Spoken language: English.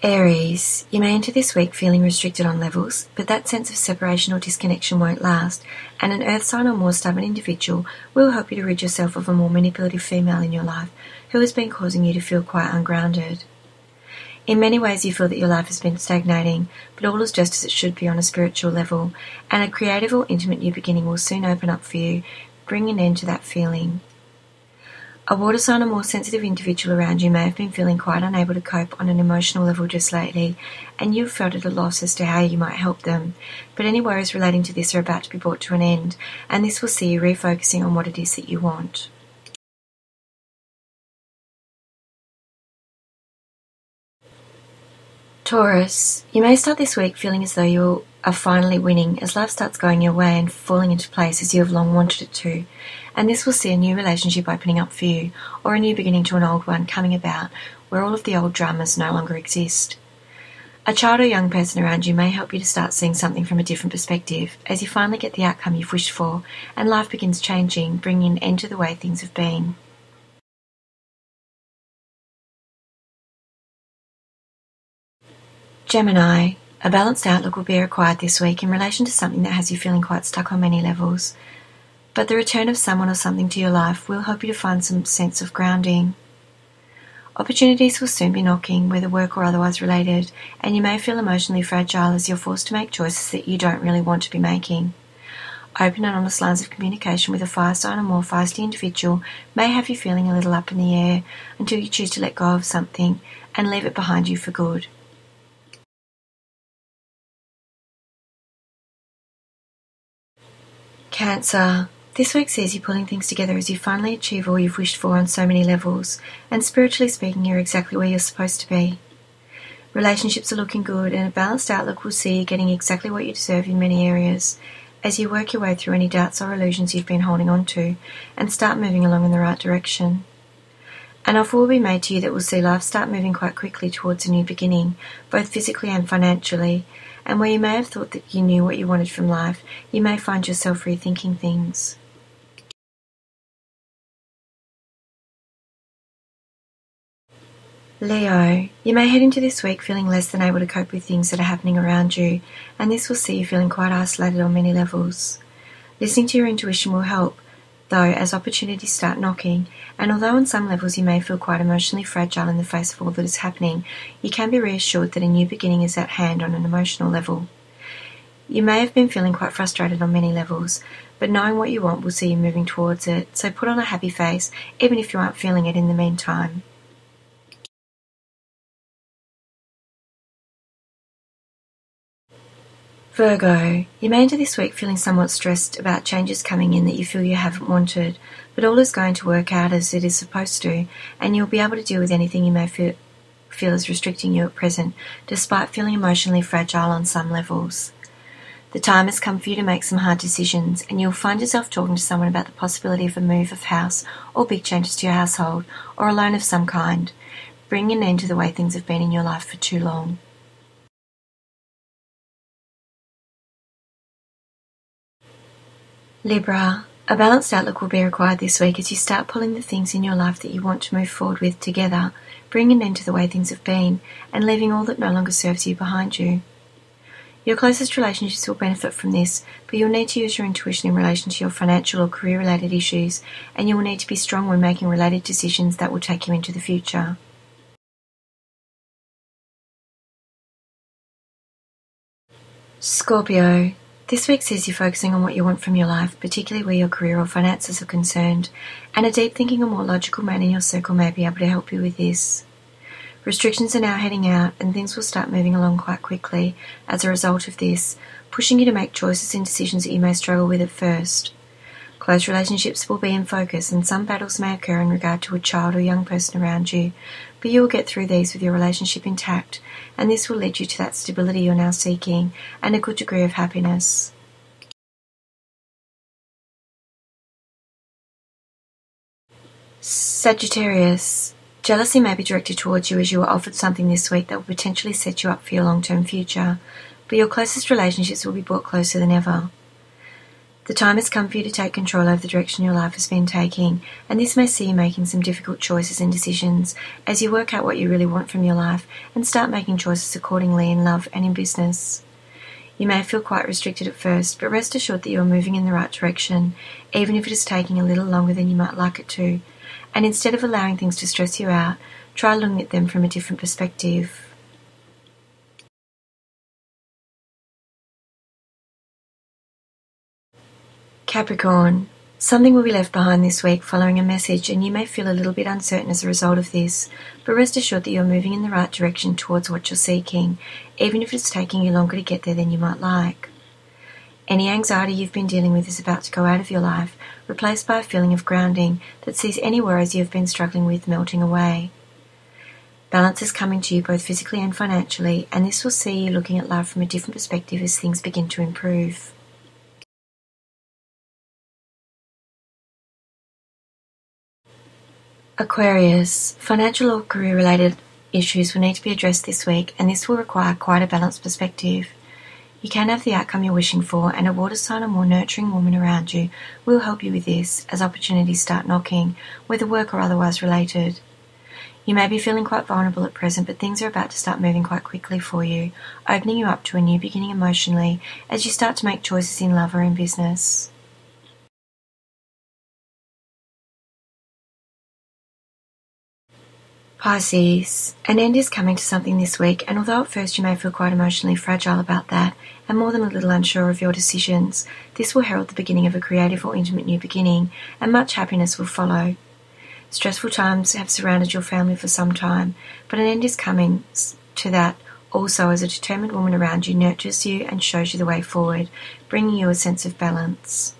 Aries, you may enter this week feeling restricted on levels, but that sense of separation or disconnection won't last, and an earth sign or more stubborn individual will help you to rid yourself of a more manipulative female in your life who has been causing you to feel quite ungrounded. In many ways you feel that your life has been stagnating, but all is just as it should be on a spiritual level, and a creative or intimate new beginning will soon open up for you, bringing an end to that feeling. A water sign or more sensitive individual around you may have been feeling quite unable to cope on an emotional level just lately, and you've felt at a loss as to how you might help them, but any worries relating to this are about to be brought to an end, and this will see you refocusing on what it is that you want. Taurus, you may start this week feeling as though you are finally winning as life starts going your way and falling into place as you have long wanted it to, and this will see a new relationship opening up for you, or a new beginning to an old one coming about where all of the old dramas no longer exist. A child or young person around you may help you to start seeing something from a different perspective as you finally get the outcome you've wished for and life begins changing, bringing an end to the way things have been. Gemini, a balanced outlook will be required this week in relation to something that has you feeling quite stuck on many levels, but the return of someone or something to your life will help you to find some sense of grounding. Opportunities will soon be knocking, whether work or otherwise related, and you may feel emotionally fragile as you're forced to make choices that you don't really want to be making. Open and honest lines of communication with a fire sign or more feisty individual may have you feeling a little up in the air until you choose to let go of something and leave it behind you for good. Cancer, this week sees you pulling things together as you finally achieve all you've wished for on so many levels, and spiritually speaking, you're exactly where you're supposed to be. Relationships are looking good, and a balanced outlook will see you getting exactly what you deserve in many areas, as you work your way through any doubts or illusions you've been holding on to, and start moving along in the right direction. An offer will be made to you that will see life start moving quite quickly towards a new beginning, both physically and financially, and where you may have thought that you knew what you wanted from life, you may find yourself rethinking things. Leo, you may head into this week feeling less than able to cope with things that are happening around you, and this will see you feeling quite isolated on many levels. Listening to your intuition will help, though, as opportunities start knocking, and although on some levels you may feel quite emotionally fragile in the face of all that is happening, you can be reassured that a new beginning is at hand on an emotional level. You may have been feeling quite frustrated on many levels, but knowing what you want will see you moving towards it, so put on a happy face, even if you aren't feeling it in the meantime. Virgo, you may enter this week feeling somewhat stressed about changes coming in that you feel you haven't wanted, but all is going to work out as it is supposed to, and you'll be able to deal with anything you may feel is restricting you at present, despite feeling emotionally fragile on some levels. The time has come for you to make some hard decisions, and you'll find yourself talking to someone about the possibility of a move of house or big changes to your household, or a loan of some kind, bringing an end to the way things have been in your life for too long. Libra, a balanced outlook will be required this week as you start pulling the things in your life that you want to move forward with together, bringing an end to the way things have been, and leaving all that no longer serves you behind you. Your closest relationships will benefit from this, but you'll need to use your intuition in relation to your financial or career-related issues, and you will need to be strong when making related decisions that will take you into the future. Scorpio, this week sees you focusing on what you want from your life, particularly where your career or finances are concerned, and a deep thinking or more logical man in your circle may be able to help you with this. Restrictions are now heading out, and things will start moving along quite quickly as a result of this, pushing you to make choices and decisions that you may struggle with at first. Close relationships will be in focus, and some battles may occur in regard to a child or young person around you, but you will get through these with your relationship intact, and this will lead you to that stability you're now seeking and a good degree of happiness. Sagittarius, jealousy may be directed towards you as you are offered something this week that will potentially set you up for your long-term future, but your closest relationships will be brought closer than ever. The time has come for you to take control over the direction your life has been taking, and this may see you making some difficult choices and decisions as you work out what you really want from your life and start making choices accordingly in love and in business. You may feel quite restricted at first, but rest assured that you are moving in the right direction, even if it is taking a little longer than you might like it to. And instead of allowing things to stress you out, try looking at them from a different perspective. Capricorn, something will be left behind this week following a message, and you may feel a little bit uncertain as a result of this, but rest assured that you're moving in the right direction towards what you're seeking, even if it's taking you longer to get there than you might like. Any anxiety you've been dealing with is about to go out of your life, replaced by a feeling of grounding that sees any worries you've been struggling with melting away. Balance is coming to you both physically and financially, and this will see you looking at life from a different perspective as things begin to improve. Aquarius, financial or career-related issues will need to be addressed this week, and this will require quite a balanced perspective. You can have the outcome you're wishing for, and a water sign or more nurturing woman around you will help you with this as opportunities start knocking, whether work or otherwise related. You may be feeling quite vulnerable at present, but things are about to start moving quite quickly for you, opening you up to a new beginning emotionally as you start to make choices in love or in business. Pisces, an end is coming to something this week, and although at first you may feel quite emotionally fragile about that, and more than a little unsure of your decisions, this will herald the beginning of a creative or intimate new beginning, and much happiness will follow. Stressful times have surrounded your family for some time, but an end is coming to that also as a determined woman around you nurtures you and shows you the way forward, bringing you a sense of balance.